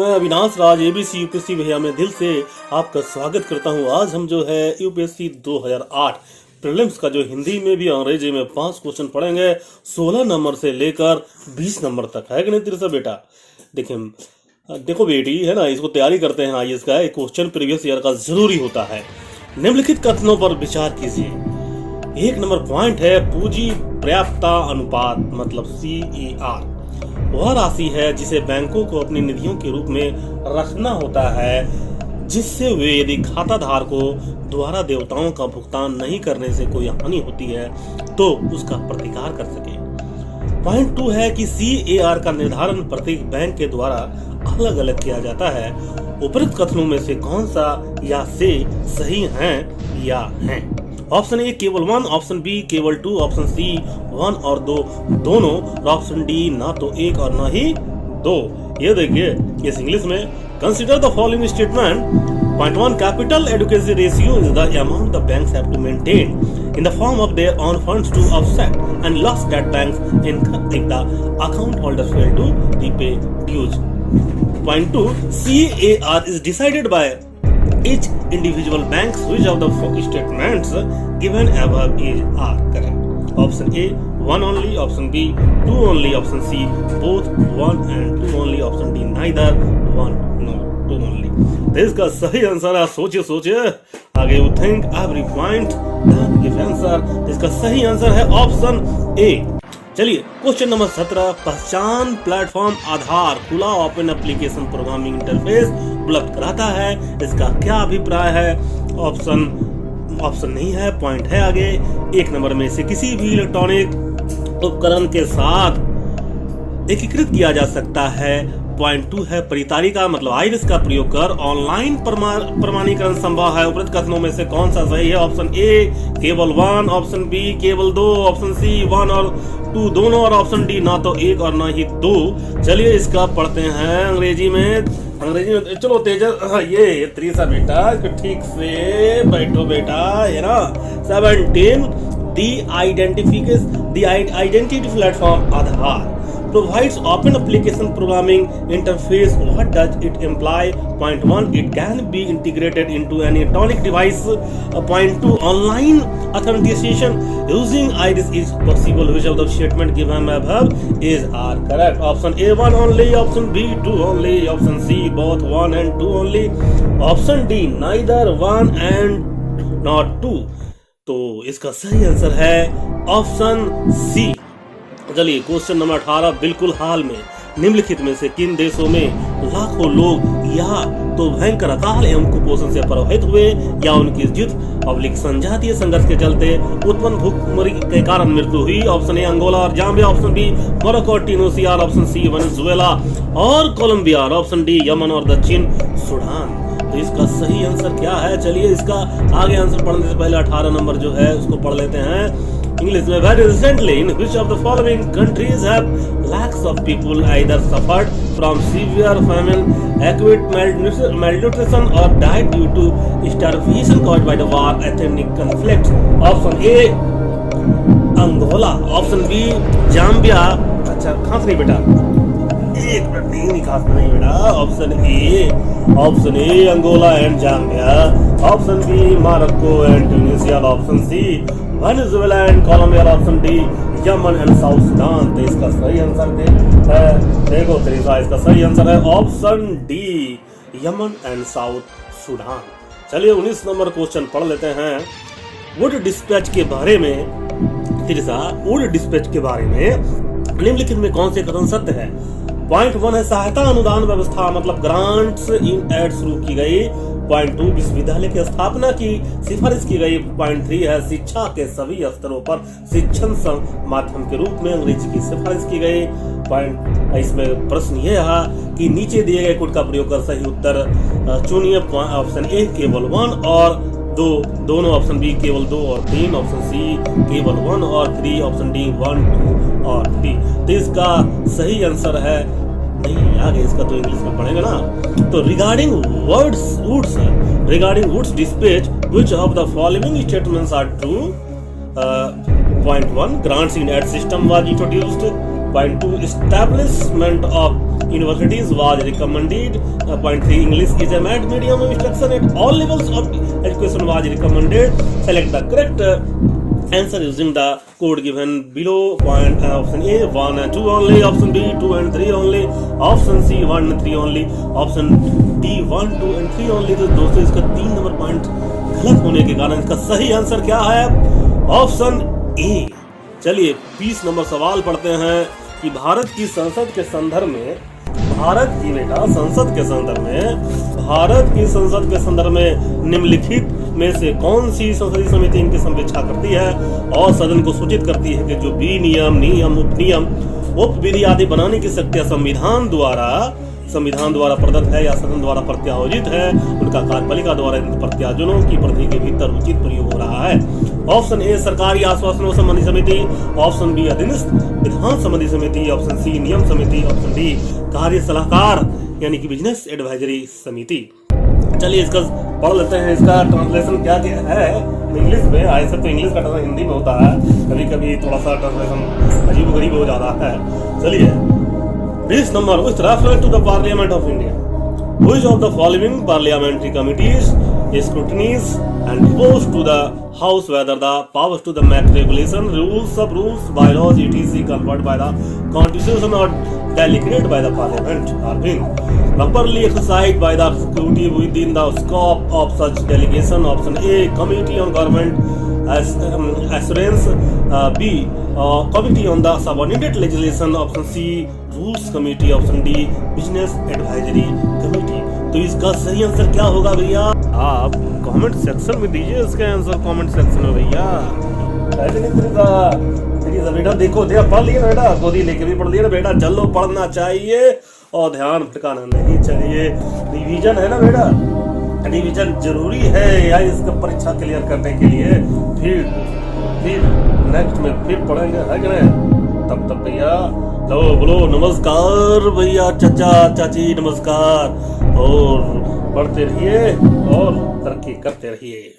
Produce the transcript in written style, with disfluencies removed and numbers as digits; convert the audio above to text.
मैं अविनाश राज ABC UPSC भैया में दिल से आपका स्वागत करता हूं। आज हम जो है यूपीएससी 2008 प्रीलिम्स का जो हिंदी में भी अंग्रेजी में 5 क्वेश्चन पढ़ेंगे 16 नंबर से लेकर 20 नंबर तक। है कि नहीं तिरसा बेटा? देखो बेटी है ना, इसको तैयारी करते हैं आईएएस का। एक क्वेश्चन प्रीवियस ईयर का जरूरी होता है। निम्नलिखित कथनों पर विचार कीजिए। 1 नंबर पॉइंट है पूंजी पर्याप्तता अनुपात मतलब CER वह राशि है जिसे बैंकों को अपनी निधियों के रूप में रखना होता है, जिससे वे यदि खाता धारकों द्वारा देवताओं का भुगतान नहीं करने से कोई हानि होती है तो उसका प्रतिकार कर सके। पॉइंट 2 है कि CAR का निर्धारण प्रत्येक बैंक के द्वारा अलग अलग किया जाता है। उपरोक्त कथनों में से कौन सा या से सही है या है? ऑप्शन ए केवल 1, ऑप्शन बी केवल 2, ऑप्शन सी 1 और 2 दोनों, ऑप्शन डी ना तो 1 और ना ही 2। ये देखिए इस इंग्लिश में, consider the following statement. Point 1, capital adequacy ratio is the amount the banks have to maintain in the form of their own funds to offset and loss that banks incur if the account holders fail to repay dues. Point 2, CAR is decided by each individual banks. Which of the statements given above are correct? Option A 1 only, option B 2 only, option C both 1 and 2 only, option D neither 1 no 2 only. तो इसका सही answer है, सोचिए आगे। You think every point give answer. इसका सही answer है option A. चलिए क्वेश्चन नंबर 17, पहचान प्लेटफॉर्म आधार खुला ओपन एप्लीकेशन प्रोग्रामिंग इंटरफेस उपलब्ध कराता है, इसका क्या अभिप्राय है? ऑप्शन नहीं है, पॉइंट है आगे। 1 नंबर में से किसी भी इलेक्ट्रॉनिक उपकरण के साथ एकीकृत किया जा सकता है। पॉइंट 2 है परितारिका मतलब आइरिस का प्रयोग कर ऑनलाइन प्रमाणीकरण संभव है। उपरोक्त कथनों में से कौन सा सही है? ऑप्शन ए केवल 1, ऑप्शन बी केवल 2, ऑप्शन सी 1 और 2 दोनों और ऑप्शन डी ना तो 1 और ना ही 2। चलिए इसका पढ़ते हैं अंग्रेजी में। चलो तेजस, ये त्रिसा बेटा इसको ठीक से बैठो बेटा, है ना। 17, the identity platform Aadhaar provides open application programming interface. What does it imply? Point 1, it can be integrated into any electronic device. Point 2, online authentication using iris is possible. Which of the statement given above are correct? Option A 1 only, option B 2 only, option C both 1 and 2 only, option D neither 1 and not 2. तो इसका सही answer है option C. चलिए question number 18, बिल्कुल हाल में निम्नलिखित में से किन देशों में लाखों लोग या तो भयंकर अकाल एवं कुपोषण से प्रभावित हुए या उनकी युद्ध संजातीय संघर्ष के चलते उत्पन्न भूखमरी के कारण मृत्यु हुई? ऑप्शन ए अंगोला और जाम्बिया, ऑप्शन बी मोरक्को और ट्यूनीसिया, ऑप्शन सी वेनेजुएला और कोलंबिया, ऑप्शन डी यमन और दक्षिण सूडान। तो इसका सही आंसर क्या है? चलिए इसका आगे आंसर पढ़ने से पहले 18 नंबर जो है उसको पढ़ लेते हैं इंग्लिश में। Very recently, in which of the following countries have lakhs of people either suffered from severe famine, acute malnutrition or died due to starvation caused by the war, ethnic conflicts? Option A Angola, option B Zambia. अच्छा खांस नहीं बेटा, एक minute नहीं खांस नहीं बेटा। Option A Angola and Zambia, option B Morocco and Tunisia, option C Venezuela and Colombia, option D Yemen and South Sudan. तो इसका सही आंसर देखो तेरेसा, इसका सही आंसर है option D Yemen and South Sudan. चलिए 19 नंबर क्वेश्चन पढ़ लेते हैं। वुड डिस्पैच के बारे में तेरेसा, वुड डिस्पैच के बारे में निम्नलिखित में कौन से कथन सत्य है? पॉइंट 1 है सहायता अनुदान व्यवस्था मतलब ग्रांट्स इन एड शुरू की गई। पॉइंट 2, विश्वविद्यालय की स्थापना की सिफारिश की गई। पॉइंट 3 है शिक्षा के सभी स्तरों पर शिक्षण माध्यम के रूप में अंग्रेजी की सिफारिश की गई। पॉइंट इसमें प्रश्न ये है कि नीचे दिए गए कोड का प्रयोग कर सही उत्तर चुनिए। ऑप्शन ए केवल 1 और 2 दोनों, ऑप्शन बी केवल 2 और 3, ऑप्शन सी केवल 1 और 3, ऑप्शन डी 1 2 और 3। तो इसका सही आंसर है नहीं, आगे इसका तो इंग्लिश में पढ़ेगा ना। तो regarding Woods dispatch which of the following statements are true? Point 1, grants in aid system was introduced. Point 2, establishment of universities was recommended. Point 3, English is a medium of instruction at all levels of education was recommended. Select the correct answer using the code given below. Point option A 1 and 2 only, option B 2 and 3 only, option C 1 and 3 only, option D 1 2 and 3 only। तो दोस्तों इसका 3 number point गलत होने के कारण इसका सही answer क्या है? Option A. चलिए 20 नंबर सवाल पढ़ते हैं कि भारत की संसद के संदर्भ में निम्नलिखित में से कौन सी संसदीय समिति इनकी समीक्षा करती है और सदन को सूचित करती है कि जो विनियम, नियम, उपनियम, उप विधि आदि बनाने की शक्तियां संविधान द्वारा प्रदत्त है या सदन द्वारा प्रत्यायोजित है, उनका कार्यपालिका द्वारा इन प्रत्यायोजनों की परिधि के भीतर उचित प्रयोग हो रहा है। ऑप्शन ए सरकारी आश्वासनों संबंधी समिति, ऑप्शन बी अधीनस्थ विधान संबंधी समिति, ऑप्शन सी नियम समिति, ऑप्शन डी कार्य सलाहकार यानी कि बिजनेस एडवाइजरी समिति। चलिए इसका पढ़ लेते हैं, इसका ट्रांसलेशन क्या है इंग्लिश में। ऐसे तो इंग्लिश का ट्रांसलेशन हिंदी में होता है, कभी कभी थोड़ा सा ट्रांसलेशन अजीब गरीब हो जाता है। चलिए 20 number, which refers to the Parliament of India. Which of the following parliamentary committees scrutinies and propose to the House whether the powers to the make regulation, rules, sub-rules, bylaws, etc. conferred by the Constitution or delegated by the Parliament are being properly exercised by the executive within the scope of such delegation? Option A, Committee on Government Assurance, B, Committee on the Subordinate Legislation, option C, rules committee, option D business advisory committee. तो इसका सही answer क्या होगा भैया? आप comment section में दीजिए इसका आंसर, कमेंट सेक्शन में भैया। ऐसे नहीं तेरी बेटा देखो पढ़ लिया बेटा, गोदी लेके भी पढ़ लिया ना बेटा। चलो पढ़ना चाहिए और ध्यान भटकाना नहीं। चलिए रिवीजन है ना बेटा, रिवीजन जरूरी है यार इसका परीक्षा क्लियर करने के लिए। फिर नेक्स्ट में फिर पढ़ेंगे, है कि नहीं? तब भैया लो बोलो नमस्कार भैया, चाचा चाची नमस्कार, और पढ़ते रहिए और तरक्की करते रहिए।